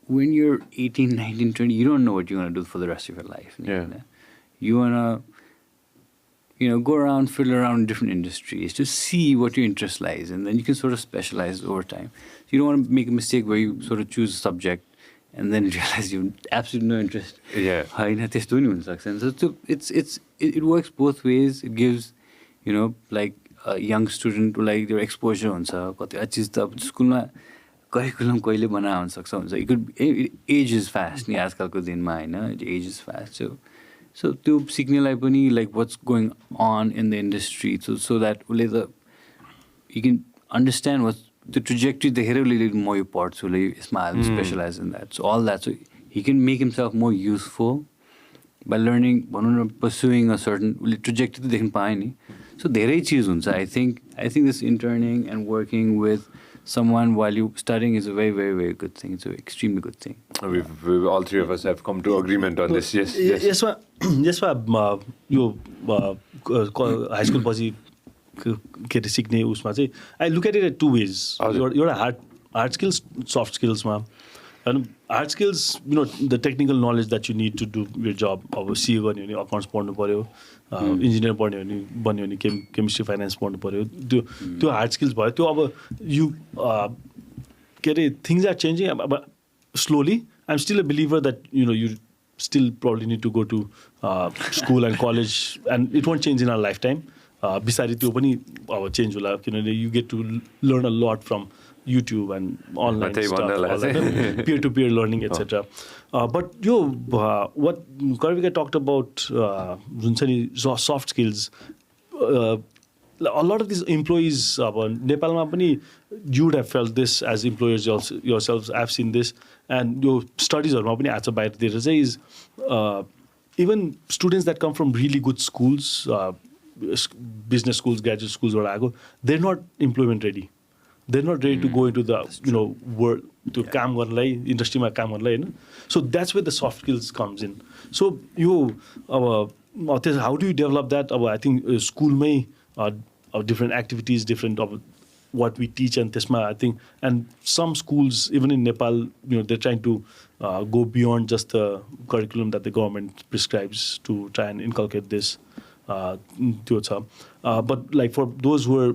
when you're 18, 19, 20, you don't know what you want to do for the rest of your life. Yeah. You want to, go around, fiddle around in different industries to see what your interest lies, and then you can sort of specialize over time. So you don't want to make a mistake where you sort of choose a subject and then realize you have absolutely no interest. Yeah. So it works both ways. It gives, like a young student, like their exposure on school curriculum कहिले बना हुन सक्छ हुन्छ it ages fast नि आजकलको दिनमा हैन it ages fast so त्यो सिक्नेलाई पनि like what's going on in the industry so that you can understand what the trajectory देखेर उसले म यो पढ्छु ले यसमा specialize in that, so all that, so he can make himself more useful by learning, pursuing a certain trajectory देख्न पाए नि. So धेरै चीज हुन्छ. I think this interning and working with someone while you studying is a very, very, very good thing. It's an extremely good thing. We've all three of us have come to agreement on this. Yes. यो high school पछि के सिक्ने उसमा चाहिँ I look at it at two ways. एउटा hard skills, soft skills मा. And hard skills, the technical knowledge that you need to do your job. अब CA गर्ने भने accounts पढ्नु पर्यो, engineer बन्यो भने chemistry finance पढ्नु पर्यो. त्यो hard skills भयो. त्यो अब you things are changing but slowly. I'm still a believer that you still probably need to go to school and college, and it won't change in our lifetime. बिस्तारै त्यो पनि अब change होला किनभने you get to learn a lot from YouTube and online stuff, peer-to-peer learning, etc. But what Karvika talked about, soft skills, a lot of these employees, Nepalma pani, you would have felt this as employers yourselves. I've seen this, and your studies are is even students that come from really good schools, business schools, graduate schools, they're not employment ready. They're not ready to go into the world to काम गर्नलाई industry मा काम गर्नलाई हैन. So that's where the soft skills comes in. So how do you develop that? I think school may different activities, different what we teach and त्यसमा I think, and some schools even in Nepal they're trying to go beyond just the curriculum that the government prescribes to try and inculcate this. But like for those who are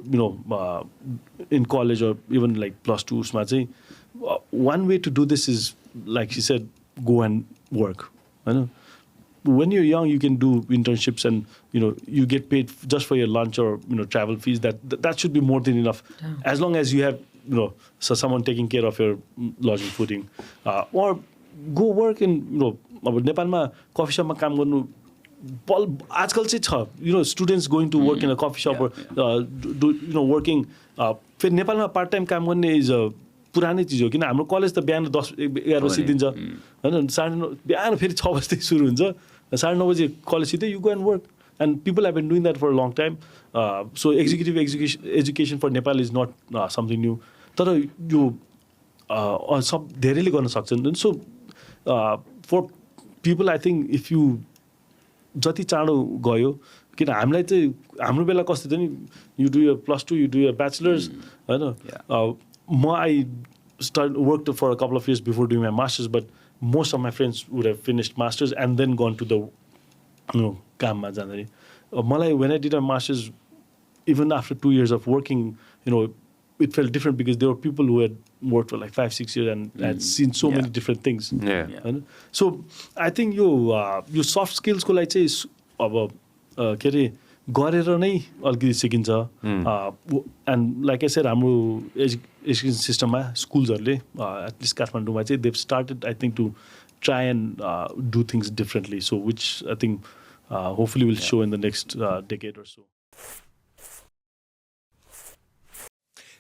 in college or even like plus two, one way to do this is, like she said, go and work. When you're young, you can do internships and you get paid just for your lunch or travel fees. That should be more than enough, as long as you have someone taking care of your lodging, footing, or go work in Nepalma coffee shop ma काम गर्नु आजकल चाहिँ छ students going to work in a coffee shop or working फेरि नेपालमा part time काम गर्ने is पुरानै चिज हो किन हाम्रो कलेज त बिहान 10-11 बजे दिन्छ हैन 9:30 बिहान फेरि 6 बजे सुरु हुन्छ 9:30 बजे कलेज सिधै you go and work, and people have been doing that for a long time. So executive education for Nepal is not something new, तर यो सब धेरैले गर्न सक्छन्. So for people I think if you जति चाँडो गयो किन हामीलाई चाहिँ हाम्रो बेला कस्तो थियो नि you do your +2, you do your bachelor's हैन. I worked for a couple of years before doing my master's, but most of my friends would have finished master's and then gone to the काममा जाँदाखेरि मलाई when I did my master's, even after 2 years of working, it felt different because there were people who had worked for like 5-6 years and had seen so many different things. So I think your soft skills को लागि चाहिँ अब के अरे गरेर नै अलिकति सिकिन्छ. And like I said, हाम्रो education system मा schools-हरुले at least काठमाडौँमा चाहिँ they've started I think to try and do things differently, so which I think hopefully will show in the next decade or so.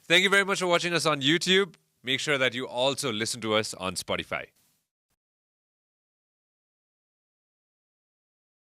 Thank you very much for watching us on YouTube. Make sure that you also listen to us on Spotify.